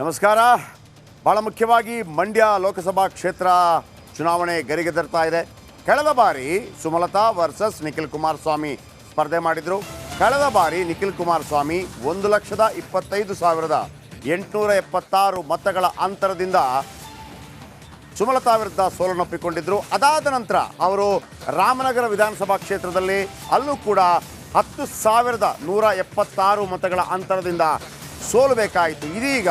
ನಮಸ್ಕಾರ. ಬಹಳ ಮುಖ್ಯವಾಗಿ ಮಂಡ್ಯ ಲೋಕಸಭಾ ಕ್ಷೇತ್ರ ಚುನಾವಣೆ ಗರಿಗೆದರ್ತಾ ಇದೆ. ಕಳೆದ ಬಾರಿ ಸುಮಲತಾ ವರ್ಸಸ್ ನಿಖಿಲ್ ಕುಮಾರಸ್ವಾಮಿ ಸ್ಪರ್ಧೆ ಮಾಡಿದ್ರು. ಕಳೆದ ಬಾರಿ ನಿಖಿಲ್ ಕುಮಾರಸ್ವಾಮಿ 1,25,876 ಮತಗಳ ಅಂತರದಿಂದ ಸುಮಲತಾ ವಿರುದ್ಧ ಸೋಲನ್ನೊಪ್ಪಿಕೊಂಡಿದ್ರು. ಅದಾದ ನಂತರ ಅವರು ರಾಮನಗರ ವಿಧಾನಸಭಾ ಕ್ಷೇತ್ರದಲ್ಲಿ ಅಲ್ಲೂ ಕೂಡ 10,176 ಮತಗಳ ಅಂತರದಿಂದ ಸೋಲಬೇಕಾಯಿತು. ಇದೀಗ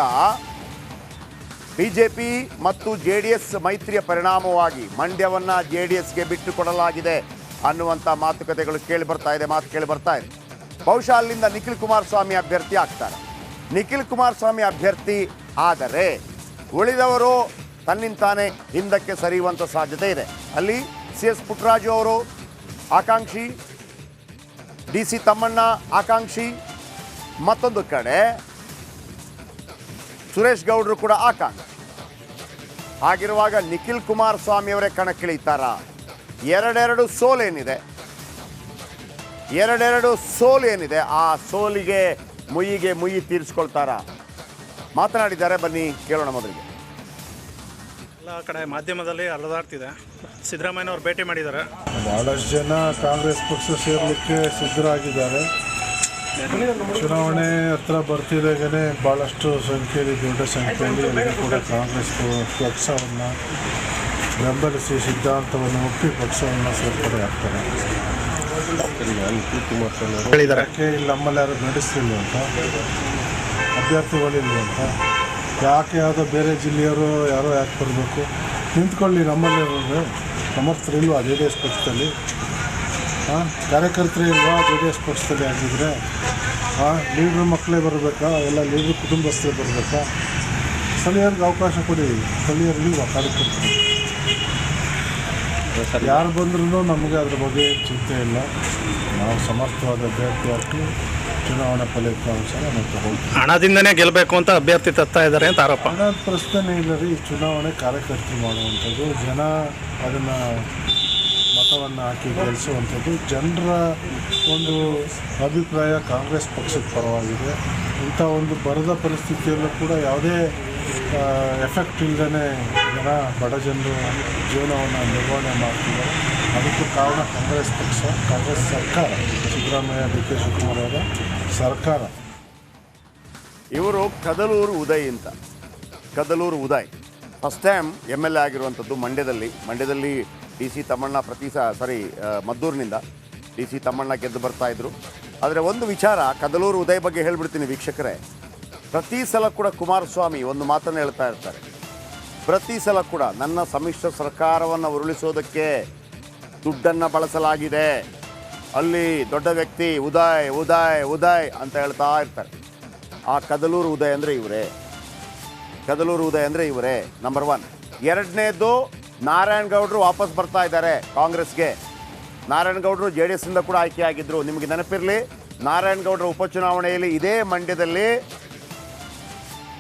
ಬಿಜೆಪಿ ಮತ್ತು JDS ಮೈತ್ರಿಯ ಪರಿಣಾಮವಾಗಿ ಮಂಡ್ಯವನ್ನು JDSಗೆ ಬಿಟ್ಟು ಕೊಡಲಾಗಿದೆ ಅನ್ನುವಂಥ ಮಾತುಕತೆಗಳು ಕೇಳಿ ಬರ್ತಾ ಇದೆ. ಬಹುಶಃ ಅಲ್ಲಿಂದ ನಿಖಿಲ್ ಕುಮಾರಸ್ವಾಮಿ ಅಭ್ಯರ್ಥಿ ಆಗ್ತಾರೆ. ನಿಖಿಲ್ ಕುಮಾರಸ್ವಾಮಿ ಅಭ್ಯರ್ಥಿ ಆದರೆ ಉಳಿದವರು ತನ್ನಿಂತಾನೇ ಹಿಂದಕ್ಕೆ ಸರಿಯುವಂಥ ಸಾಧ್ಯತೆ ಇದೆ. ಅಲ್ಲಿ CS ಪುಟ್ಟರಾಜು ಅವರು ಆಕಾಂಕ್ಷಿ, DC ತಮ್ಮಣ್ಣ ಆಕಾಂಕ್ಷಿ, ಮತ್ತೊಂದು ಕಡೆ ಸುರೇಶ್ ಗೌಡರು ಕೂಡ ಆಕಾಂಕ್ಷಿ. ಹಾಗಿರುವಾಗ ನಿಖಿಲ್ ಕುಮಾರಸ್ವಾಮಿ ಅವರೇ ಕಣಕ್ಕಿಳಿತಾರ? ಎರಡೆರಡು ಸೋಲೇನಿದೆ, ಆ ಸೋಲಿಗೆ ಮುಯ್ಯಿ ತೀರಿಸ್ಕೊಳ್ತಾರ? ಮಾತನಾಡಿದ್ದಾರೆ, ಬನ್ನಿ ಕೇಳೋಣ. ಮೊದಲಿಗೆ ಎಲ್ಲ ಕಡೆ ಮಾಧ್ಯಮದಲ್ಲಿ ಅಲದಾಡ್ತಿದೆ. ಸಿದ್ದರಾಮಯ್ಯನವರು ಭೇಟಿ ಮಾಡಿದ್ದಾರೆ. ಭಾಳಷ್ಟು ಜನ ಕಾಂಗ್ರೆಸ್ ಪಕ್ಷ ಸೇರಲಿಕ್ಕೆ ಸಿದ್ಧರಾಗಿದ್ದಾರೆ. ಚುನಾವಣೆ ಹತ್ರ ಬರ್ತಿದ್ದಾಗಲೇ ಭಾಳಷ್ಟು ಸಂಖ್ಯೆಯಲ್ಲಿ, ದೊಡ್ಡ ಸಂಖ್ಯೆಯಲ್ಲಿ ಎಲ್ಲರೂ ಕೂಡ ಕಾಂಗ್ರೆಸ್ ಪಕ್ಷವನ್ನು ಬೆಂಬಲಿಸಿ ಸಿದ್ಧಾಂತವನ್ನು ಒಪ್ಪಿ ಪಕ್ಷವನ್ನು ಸೇರ್ಪಡೆ ಆಗ್ತಾರೆ. ಯಾಕೆ ಇಲ್ಲಿ ನಮ್ಮಲ್ಲಿ ಯಾರು ನಡೆಸಲಿಲ್ಲ ಅಂತ, ಅಭ್ಯರ್ಥಿಗಳಿಲ್ಲ ಅಂತ, ಯಾಕೆ ಯಾವುದೋ ಬೇರೆ ಜಿಲ್ಲೆಯವರು ಯಾರೋ ಯಾಕೆ ಬರಬೇಕು? ನಿಂತ್ಕೊಳ್ಳಿ, ನಮ್ಮಲ್ಲಿರೋದು ಸಮರ್ಥರಿಲ್ವಾ JDS ಪಕ್ಷದಲ್ಲಿ? ಕಾರ್ಯಕರ್ತರು ಇಲ್ವಾ JDS ಪಕ್ಷದಲ್ಲಿ? ಆಗಿದ್ರೆ ಲೀಡ್ರ್ ಮಕ್ಕಳೇ ಬರಬೇಕಾ? ಎಲ್ಲ ಲೀಡ್ರ್ ಕುಟುಂಬಸ್ಥರೇ ಬರಬೇಕಾ? ಸ್ಥಳೀಯರಿಗೆ ಅವಕಾಶ ಕೊಡಿ. ಸ್ಥಳೀಯರು ಇಲ್ವಾ ಕಾರ್ಯಕರ್ತರು? ಯಾರು ಬಂದ್ರೂ ನಮಗೆ ಅದ್ರ ಬಗ್ಗೆ ಚಿಂತೆ ಇಲ್ಲ. ನಾವು ಸಮರ್ಥವಾದ ಅಭ್ಯರ್ಥಿ ಹಾಕಿ ಚುನಾವಣಾ ಫಲಿತಾಂಶ ನಾವು ತಗೊಳ್ತೀವಿ. ಹಣದಿಂದನೇ ಗೆಲ್ಲಬೇಕು ಅಂತ ಅಭ್ಯರ್ಥಿ ತರ್ತಾ ಇದ್ದಾರೆ ಅಂತ ಆರೋಪ. ಹಣದ ಪ್ರಶ್ನೆ ಇಲ್ಲ ರೀ. ಚುನಾವಣೆ ಕಾರ್ಯಕರ್ತರು ಮಾಡುವಂಥದ್ದು, ಜನ ಅದನ್ನು ಮತವನ್ನು ಹಾಕಿ ಗೆಲ್ಲಿಸುವಂಥದ್ದು. ಜನರ ಒಂದು ಅಭಿಪ್ರಾಯ ಕಾಂಗ್ರೆಸ್ ಪಕ್ಷದ ಪರವಾಗಿದೆ. ಇಂಥ ಒಂದು ಬರದ ಪರಿಸ್ಥಿತಿಯಲ್ಲೂ ಕೂಡ ಯಾವುದೇ ಎಫೆಕ್ಟ್ ಇಲ್ಲದೇ ಜನ, ಬಡ ಜನರು ಜೀವನವನ್ನು ನಿರ್ವಹಣೆ ಮಾಡ್ತಿದ್ದಾರೆ. ಅದಕ್ಕೂ ಕಾರಣ ಕಾಂಗ್ರೆಸ್ ಪಕ್ಷ, ಕಾಂಗ್ರೆಸ್ ಸರ್ಕಾರ, ಸಿದ್ದರಾಮಯ್ಯ DK ಶಿವಕುಮಾರ್ ಅವರ ಸರ್ಕಾರ. ಇವರು Kadaluru Uday first time MLA ಆಗಿರುವಂಥದ್ದು ಮಂಡ್ಯದಲ್ಲಿ DC ತಮ್ಮಣ್ಣ ಮದ್ದೂರಿನಿಂದ DC ತಮ್ಮಣ್ಣ ಗೆದ್ದು ಬರ್ತಾಯಿದ್ರು. ಆದರೆ ಒಂದು ವಿಚಾರ ಕದಲೂರು ಉದಯ್ ಬಗ್ಗೆ ಹೇಳಿಬಿಡ್ತೀನಿ ವೀಕ್ಷಕರೇ. ಪ್ರತಿ ಸಲ ಕೂಡ ಕುಮಾರಸ್ವಾಮಿ ಒಂದು ಮಾತನ್ನು ಹೇಳ್ತಾ ಇರ್ತಾರೆ. ಪ್ರತಿ ಸಲ ಕೂಡ ನನ್ನ ಸಮ್ಮಿಶ್ರ ಸರ್ಕಾರವನ್ನು ಉರುಳಿಸೋದಕ್ಕೆ ದುಡ್ಡನ್ನು ಬಳಸಲಾಗಿದೆ, ಅಲ್ಲಿ ದೊಡ್ಡ ವ್ಯಕ್ತಿ ಉದಯ್ ಅಂತ ಹೇಳ್ತಾ ಇರ್ತಾರೆ. ಆ ಕದಲೂರು ಉದಯ್ ಅಂದರೆ ಇವರೇ ನಂಬರ್ 1. ಎರಡನೇದು, ನಾರಾಯಣಗೌಡರು ವಾಪಸ್ ಬರ್ತಾ ಇದ್ದಾರೆ ಕಾಂಗ್ರೆಸ್ಗೆ. ನಾರಾಯಣಗೌಡರು JDSನಿಂದ ಕೂಡ ಆಯ್ಕೆಯಾಗಿದ್ದರು. ನಿಮಗೆ ನೆನಪಿರಲಿ, ನಾರಾಯಣಗೌಡರ ಉಪಚುನಾವಣೆಯಲ್ಲಿ ಇದೇ ಮಂಡ್ಯದಲ್ಲಿ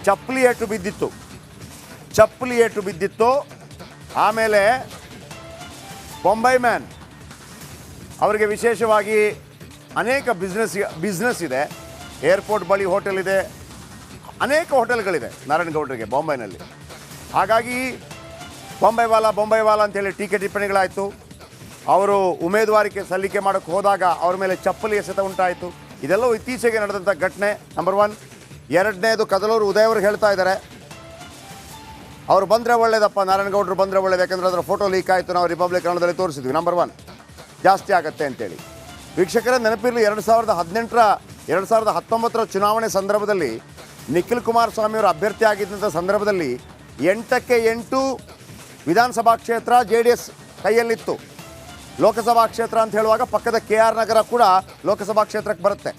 ಚಪ್ಪಲಿ ಏಟು ಬಿದ್ದಿತ್ತು. ಆಮೇಲೆ ಬೊಂಬೈ ಮ್ಯಾನ್ ಅವರಿಗೆ ವಿಶೇಷವಾಗಿ ಅನೇಕ ಬಿಸ್ನೆಸ್ ಇದೆ. ಏರ್ಪೋರ್ಟ್ ಬಳಿ ಹೋಟೆಲ್ ಇದೆ, ಅನೇಕ ಹೋಟೆಲ್ಗಳಿದೆ ನಾರಾಯಣಗೌಡರಿಗೆ ಬಾಂಬೆನಲ್ಲಿ. ಹಾಗಾಗಿ ಬೊಂಬೈ ವಾಲ ಅಂತೇಳಿ ಟೀಕೆ ಟಿಪ್ಪಣಿಗಳಾಯಿತು. ಅವರು ಉಮೇದುವಾರಿಕೆ ಸಲ್ಲಿಕೆ ಮಾಡೋಕ್ಕೆ ಹೋದಾಗ ಅವ್ರ ಮೇಲೆ ಚಪ್ಪಲಿ ಎಸೆತ ಉಂಟಾಯಿತು. ಇದೆಲ್ಲವೂ ಇತ್ತೀಚೆಗೆ ನಡೆದಂಥ ಘಟನೆ ನಂಬರ್ 1. ಎರಡನೇದು, ಕದಲೂರು ಉದಯ್ ಅವ್ರಿಗೆ ಹೇಳ್ತಾ ಇದ್ದಾರೆ, ಅವರು ಬಂದರೆ ಒಳ್ಳೇದಪ್ಪ, ನಾರಾಯಣಗೌಡರು ಬಂದರೆ ಒಳ್ಳೇದು, ಯಾಕೆಂದರೆ ಅದರ ಫೋಟೋ ಲೀಕ್ ಆಯಿತು, ನಾವು ರಿಪಬ್ಲಿಕ್ ಕನ್ನಡದಲ್ಲಿ ತೋರಿಸಿದ್ವಿ. ನಂಬರ್ 1 ಜಾಸ್ತಿ ಆಗುತ್ತೆ ಅಂತೇಳಿ. ವೀಕ್ಷಕರೇ ನೆನಪಿರಲಿ, 2019 ಚುನಾವಣೆ ಸಂದರ್ಭದಲ್ಲಿ ನಿಖಿಲ್ ಕುಮಾರಸ್ವಾಮಿಯವರು ಅಭ್ಯರ್ಥಿ ಆಗಿದ್ದಂಥ ಸಂದರ್ಭದಲ್ಲಿ 8ಕ್ಕೆ 8 ವಿಧಾನಸಭಾ ಕ್ಷೇತ್ರ JDS ಕೈಯಲ್ಲಿತ್ತು. ಲೋಕಸಭಾ ಕ್ಷೇತ್ರ ಅಂತ ಹೇಳುವಾಗ ಪಕ್ಕದ KR ನಗರ ಕೂಡ ಲೋಕಸಭಾ ಕ್ಷೇತ್ರಕ್ಕೆ ಬರುತ್ತೆ.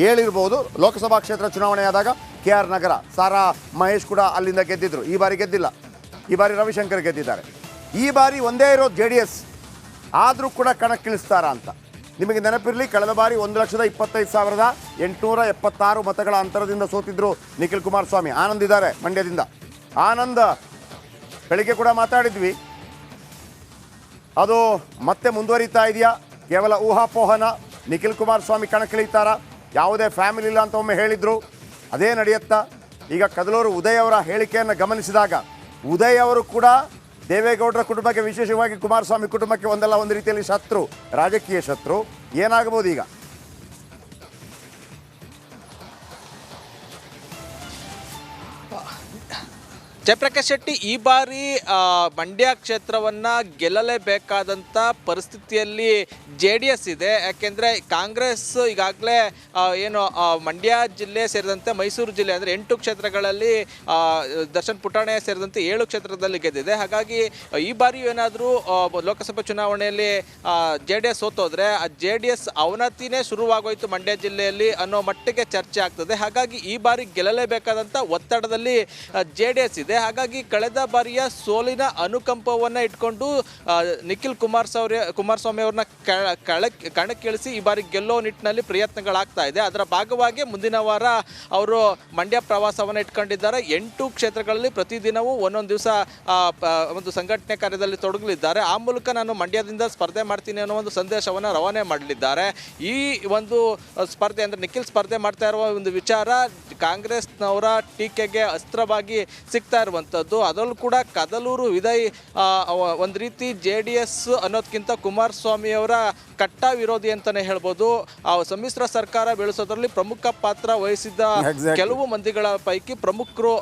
ಹೇಳಿರ್ಬೋದು, ಲೋಕಸಭಾ ಕ್ಷೇತ್ರ ಚುನಾವಣೆ ಆದಾಗ KR ನಗರ, ಸಾರಾ ಮಹೇಶ್ ಕೂಡ ಅಲ್ಲಿಂದ ಗೆದ್ದಿದ್ರು. ಈ ಬಾರಿ ಗೆದ್ದಿಲ್ಲ, ಈ ಬಾರಿ ರವಿಶಂಕರ್ ಗೆದ್ದಿದ್ದಾರೆ. ಈ ಬಾರಿ ಒಂದೇ ಇರೋದು JDS, ಆದರೂ ಕೂಡ ಕಣಕ್ಕಿಳಿಸ್ತಾರ ಅಂತ. ನಿಮಗೆ ನೆನಪಿರಲಿ, ಕಳೆದ ಬಾರಿ 1,25,876 ಮತಗಳ ಅಂತರದಿಂದ ಸೋತಿದ್ರು ನಿಖಿಲ್ ಕುಮಾರಸ್ವಾಮಿ. ಆನಂದ್ ಇದ್ದಾರೆ ಮಂಡ್ಯದಿಂದ. ಆನಂದ್ ಬೆಳಿಗ್ಗೆ ಕೂಡ ಮಾತಾಡಿದ್ವಿ, ಅದು ಮತ್ತೆ ಮುಂದುವರಿತಾ ಇದೆಯಾ? ಕೇವಲ ಊಹಾಪೋಹನ? ನಿಖಿಲ್ ಕುಮಾರಸ್ವಾಮಿ ಕಣಕ್ಕಿಳಿತಾರ? ಯಾವುದೇ ಫ್ಯಾಮಿಲಿ ಇಲ್ಲ ಅಂತ ಒಮ್ಮೆ ಹೇಳಿದ್ರು, ಅದೇ ನಡೆಯುತ್ತಾ? ಈಗ ಕದಲೂರು ಉದಯ್ ಅವರ ಹೇಳಿಕೆಯನ್ನು ಗಮನಿಸಿದಾಗ ಉದಯ್ ಅವರು ಕೂಡ ದೇವೇಗೌಡರ ಕುಟುಂಬಕ್ಕೆ, ವಿಶೇಷವಾಗಿ ಕುಮಾರಸ್ವಾಮಿ ಕುಟುಂಬಕ್ಕೆ ಒಂದಲ್ಲ ಒಂದು ರೀತಿಯಲ್ಲಿ ಶತ್ರು, ರಾಜಕೀಯ ಶತ್ರು. ಏನಾಗಬಹುದು ಈಗ? ಜಯಪ್ರಕಾಶ್ ಶೆಟ್ಟಿ ಈ ಬಾರಿ ಮಂಡ್ಯ ಕ್ಷೇತ್ರವನ್ನು ಗೆಲ್ಲಲೇಬೇಕಾದಂಥ ಪರಿಸ್ಥಿತಿಯಲ್ಲಿ JDS ಇದೆ. ಯಾಕೆಂದರೆ ಕಾಂಗ್ರೆಸ್ ಈಗಾಗಲೇ ಏನು ಮಂಡ್ಯ ಜಿಲ್ಲೆ ಸೇರಿದಂತೆ ಮೈಸೂರು ಜಿಲ್ಲೆ ಅಂದರೆ 8 ಕ್ಷೇತ್ರಗಳಲ್ಲಿ ದರ್ಶನ್ ಪುಟಾಣೆ ಸೇರಿದಂತೆ 7 ಕ್ಷೇತ್ರದಲ್ಲಿ ಗೆದ್ದಿದೆ. ಹಾಗಾಗಿ ಈ ಬಾರಿ ಏನಾದರೂ ಲೋಕಸಭೆ ಚುನಾವಣೆಯಲ್ಲಿ JDS ಸೋತೋದ್ರೆ ಆ JDS ಅವನತಿನೇ ಶುರುವಾಗೋಯ್ತು ಮಂಡ್ಯ ಜಿಲ್ಲೆಯಲ್ಲಿ ಅನ್ನೋ ಮಟ್ಟಿಗೆ ಚರ್ಚೆ ಆಗ್ತದೆ. ಹಾಗಾಗಿ ಈ ಬಾರಿ ಗೆಲ್ಲಲೇಬೇಕಾದಂಥ ಒತ್ತಡದಲ್ಲಿ JDS ಇದೆ. ಹಾಗಾಗಿ ಕಳೆದ ಬಾರಿಯ ಸೋಲಿನ ಅನುಕಂಪವನ್ನು ಇಟ್ಕೊಂಡು ನಿಖಿಲ್ ಕುಮಾರಸ್ವಾಮಿ ಅವ್ರನ್ನ ಕಣಕ್ಕಿಳಿಸಿ ಈ ಬಾರಿ ಗೆಲ್ಲೋ ನಿಟ್ಟಿನಲ್ಲಿ ಪ್ರಯತ್ನಗಳಾಗ್ತಾ ಇದೆ. ಅದರ ಭಾಗವಾಗಿ ಮುಂದಿನ ವಾರ ಅವರು ಮಂಡ್ಯ ಪ್ರವಾಸವನ್ನು ಇಟ್ಕೊಂಡಿದ್ದಾರೆ. 8 ಕ್ಷೇತ್ರಗಳಲ್ಲಿ ಪ್ರತಿದಿನವೂ ಒಂದೊಂದು ದಿವಸ ಒಂದು ಸಂಘಟನೆ ಕಾರ್ಯದಲ್ಲಿ ತೊಡಗಲಿದ್ದಾರೆ. ಆ ಮೂಲಕ ನಾನು ಮಂಡ್ಯದಿಂದ ಸ್ಪರ್ಧೆ ಮಾಡ್ತೀನಿ ಅನ್ನೋ ಒಂದು ಸಂದೇಶವನ್ನು ರವಾನೆ ಮಾಡಲಿದ್ದಾರೆ. ಈ ಒಂದು ಸ್ಪರ್ಧೆ ಅಂದರೆ ನಿಖಿಲ್ ಸ್ಪರ್ಧೆ ಮಾಡ್ತಾ ಇರುವ ಒಂದು ವಿಚಾರ ಕಾಂಗ್ರೆಸ್ನವರ ಟೀಕೆಗೆ ಅಸ್ತ್ರವಾಗಿ ಸಿಗ್ತಾ ಇರುವಂಥದ್ದು. ಅದರಲ್ಲೂ ಕೂಡ ಕದಲೂರು ಉದಯ್ ಒಂದು ರೀತಿ JDS ಅನ್ನೋದಕ್ಕಿಂತ ಕುಮಾರಸ್ವಾಮಿ ಅವರ ಕಟ್ಟ ವಿರೋಧಿ ಅಂತಲೇ ಹೇಳ್ಬೋದು. ಸಮ್ಮಿಶ್ರ ಸರ್ಕಾರ ಬೆಳೆಸೋದ್ರಲ್ಲಿ ಪ್ರಮುಖ ಪಾತ್ರ ವಹಿಸಿದ್ದ ಕೆಲವು ಮಂದಿಗಳ ಪೈಕಿ ಪ್ರಮುಖರು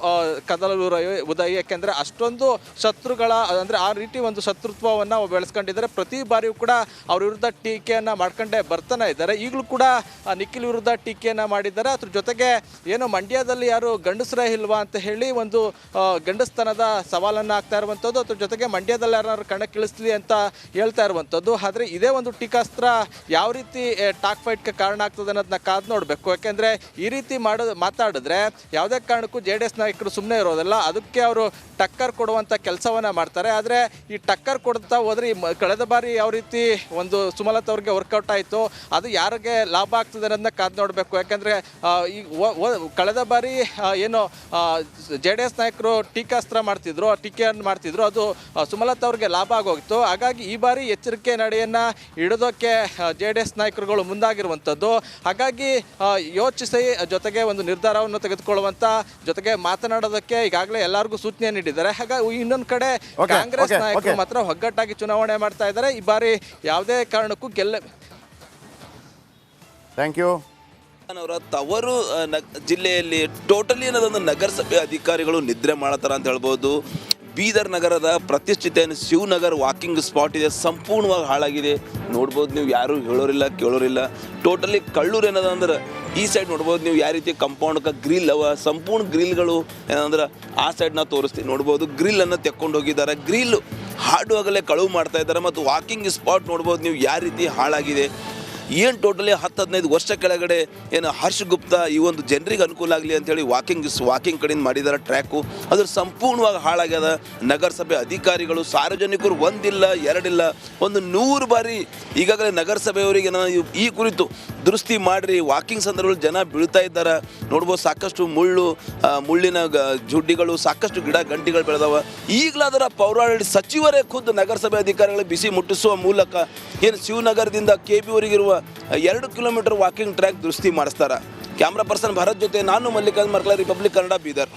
ಕದಲೂರು ಉದಯ್. ಯಾಕೆಂದರೆ ಅಷ್ಟೊಂದು ಶತ್ರುಗಳ ಅಂದರೆ ಆ ರೀತಿ ಒಂದು ಶತ್ರುತ್ವವನ್ನು ಬೆಳೆಸ್ಕೊಂಡಿದ್ದಾರೆ. ಪ್ರತಿ ಬಾರಿಯೂ ಕೂಡ ಅವ್ರ ವಿರುದ್ಧ ಟೀಕೆಯನ್ನು ಮಾಡ್ಕೊಂಡೇ ಬರ್ತಾನೆ ಇದ್ದಾರೆ. ಈಗಲೂ ಕೂಡ ನಿಖಿಲ್ ವಿರುದ್ಧ ಟೀಕೆಯನ್ನು ಮಾಡಿದ್ದಾರೆ. ಅದ್ರ ಜೊತೆಗೆ ಏನು ಮಂಡ್ಯದಲ್ಲಿ ಯಾರು ಗಂಡಸರೇ ಇಲ್ವಾ ಅಂತ ಹೇಳಿ ಒಂದು ಗಂಡಸ್ತನದ ಸವಾಲನ್ನು ಆಗ್ತಾ ಇರುವಂಥದ್ದು. ಅದ್ರ ಜೊತೆಗೆ ಮಂಡ್ಯದಲ್ಲಿ ಯಾರು ಕಣಕ್ಕಿಳಿಸ್ಲಿ ಅಂತ ಹೇಳ್ತಾ ಇರುವಂಥದ್ದು. ಆದರೆ ಇದೇ ಒಂದು ಟೀಕಾಸ್ತ್ರ ಯಾವ ರೀತಿ ಟಾಕ್ ಫೈಟ್ಗೆ ಕಾರಣ ಆಗ್ತದೆ ಅನ್ನೋದನ್ನ ಕಾದು ನೋಡಬೇಕು. ಯಾಕೆಂದರೆ ಈ ರೀತಿ ಮಾತಾಡಿದ್ರೆ ಯಾವುದೇ ಕಾರಣಕ್ಕೂ JDS ನಾಯಕರು ಸುಮ್ಮನೆ ಇರೋದಿಲ್ಲ. ಅದಕ್ಕೆ ಅವರು ಟಕ್ಕರ್ ಕೊಡುವಂಥ ಕೆಲಸವನ್ನು ಮಾಡ್ತಾರೆ. ಆದರೆ ಈ ಟಕ್ಕರ್ ಕೊಡ್ತಾ ಹೋದರೆ ಕಳೆದ ಬಾರಿ ಯಾವ ರೀತಿ ಒಂದು ಸುಮಲತಾ ಅವ್ರಿಗೆ ವರ್ಕೌಟ್ ಆಯಿತು, ಅದು ಯಾರಿಗೆ ಲಾಭ ಆಗ್ತದೆ ಅನ್ನೋದನ್ನ ಕಾದು ನೋಡಬೇಕು. ಯಾಕೆಂದರೆ ಈ ಕಳೆದ ಬಾರಿ ಏನು JDS ನಾಯಕರು ಟೀಕಾಸ್ತ್ರ ಮಾಡ್ತಿದ್ರು, ಟೀಕೆಯನ್ನು ಮಾಡ್ತಿದ್ರು, ಅದು ಸುಮಲತಾ ಅವ್ರಿಗೆ ಲಾಭ ಆಗೋಗಿತ್ತು. ಹಾಗಾಗಿ ಈ ಬಾರಿ ಎಚ್ಚರಿಕೆ ನಡೆಯನ್ನು ಹಿಡಿದೋಕ್ಕೆ JDS ನಾಯಕರುಗಳು ಮುಂದಾಗಿರುವಂಥದ್ದು. ಹಾಗಾಗಿ ಯೋಚಿಸಿ ಜೊತೆಗೆ ಒಂದು ನಿರ್ಧಾರವನ್ನು ತೆಗೆದುಕೊಳ್ಳುವಂಥ ಜೊತೆಗೆ ಮಾತನಾಡೋದಕ್ಕೆ ಈಗಾಗಲೇ ಎಲ್ಲರಿಗೂ ಸೂಚನೆ ನೀಡಿದ್ದಾರೆ. ಹಾಗಾಗಿ ಇನ್ನೊಂದು ಕಡೆ ಕಾಂಗ್ರೆಸ್ ನಾಯಕರು ಮಾತ್ರ ಒಗ್ಗಟ್ಟಾಗಿ ಚುನಾವಣೆ ಮಾಡ್ತಾ ಇದ್ದಾರೆ. ಈ ಬಾರಿ ಯಾವುದೇ ಕಾರಣಕ್ಕೂ ಥ್ಯಾಂಕ್ ಯು. ಅವರ ತವರು ಜಿಲ್ಲೆಯಲ್ಲಿ ಟೋಟಲಿ ಅನ್ನೋದೊಂದು ನಗರಸಭೆ ಅಧಿಕಾರಿಗಳು ನಿದ್ರೆ ಮಾಡತಾರ ಅಂತ ಹೇಳ್ಬೋದು. ಬೀದರ್ ನಗರದ ಪ್ರತಿಷ್ಠಿತ ಶಿವನಗರ್ ವಾಕಿಂಗ್ ಸ್ಪಾಟ್ ಇದೆ, ಸಂಪೂರ್ಣವಾಗಿ ಹಾಳಾಗಿದೆ. ನೋಡ್ಬೋದು ನೀವು, ಯಾರೂ ಹೇಳೋರಿಲ್ಲ ಕೇಳೋರಿಲ್ಲ. ಟೋಟಲಿ ಕಳ್ಳೂರು ಏನದಂದ್ರೆ ಈ ಸೈಡ್ ನೋಡ್ಬೋದು ನೀವು ಯಾವ ರೀತಿ ಕಂಪೌಂಡ್ಗೆ ಗ್ರಿಲ್ ಅವ, ಸಂಪೂರ್ಣ ಗ್ರಿಲ್ಗಳು ಏನಂದ್ರೆ ಆ ಸೈಡ್ ನಾವು ತೋರಿಸ್ತೀವಿ. ನೋಡ್ಬೋದು ಗ್ರಿಲ್ಲನ್ನು ತೆಕ್ಕೊಂಡು ಹೋಗಿದ್ದಾರೆ. ಗ್ರಿಲ್ ಹಾಡುವಾಗಲೇ ಕಳುವು ಮಾಡ್ತಾ ಇದ್ದಾರೆ. ಮತ್ತು ವಾಕಿಂಗ್ ಸ್ಪಾಟ್ ನೋಡ್ಬೋದು ನೀವು ಯಾವ ರೀತಿ ಹಾಳಾಗಿದೆ. ಏನು ಟೋಟಲಿ 10-15 ವರ್ಷ ಕೆಳಗಡೆ ಏನು ಹರ್ಷ್ ಗುಪ್ತಾ ಈ ಒಂದು ಜನರಿಗೆ ಅನುಕೂಲ ಆಗಲಿ ಅಂಥೇಳಿ ವಾಕಿಂಗ್ ಕಡೆಯಿಂದ ಮಾಡಿದ್ದಾರೆ ಟ್ರ್ಯಾಕು. ಅದ್ರ ಸಂಪೂರ್ಣವಾಗಿ ಹಾಳಾಗ್ಯದ. ನಗರಸಭೆ ಅಧಿಕಾರಿಗಳು, ಸಾರ್ವಜನಿಕರು ಒಂದಿಲ್ಲ ಎರಡಿಲ್ಲ 100 ಬಾರಿ ಈಗಾಗಲೇ ನಗರಸಭೆಯವರಿಗೆ ಈ ಕುರಿತು ದುರಸ್ತಿ ಮಾಡಿರಿ. ವಾಕಿಂಗ್ ಸಂದರ್ಭದಲ್ಲಿ ಜನ ಬೀಳ್ತಾ ಇದ್ದಾರೆ. ನೋಡ್ಬೋದು ಸಾಕಷ್ಟು ಮುಳ್ಳಿನ ಜುಡ್ಡಿಗಳು, ಸಾಕಷ್ಟು ಗಿಡ ಗಂಟಿಗಳು ಬೆಳೆದವ. ಈಗಲಾದರ ಪೌರಾಡಳಿತ ಸಚಿವರೇ ಖುದ್ದು ನಗರಸಭೆ ಅಧಿಕಾರಿಗಳಿಗೆ ಬಿಸಿ ಮುಟ್ಟಿಸುವ ಮೂಲಕ ಏನು ಶಿವನಗರದಿಂದ KB ವರೆಗಿರುವ 2 ಕಿಲೋಮೀಟರ್ ವಾಕಿಂಗ್ ಟ್ರ್ಯಾಕ್ ದುರಸ್ತಿ ಮಾಡಿಸ್ತಾರೆ. ಕ್ಯಾಮ್ರಾ ಪರ್ಸನ್ ಭರತ್ ಜೊತೆ ನಾನು ಮಲ್ಲಿಕಾರ್ಜುನ್ ಮರ್ಕಲ, ರಿಪಬ್ಲಿಕ್ ಕನ್ನಡ, ಬೀದರ್.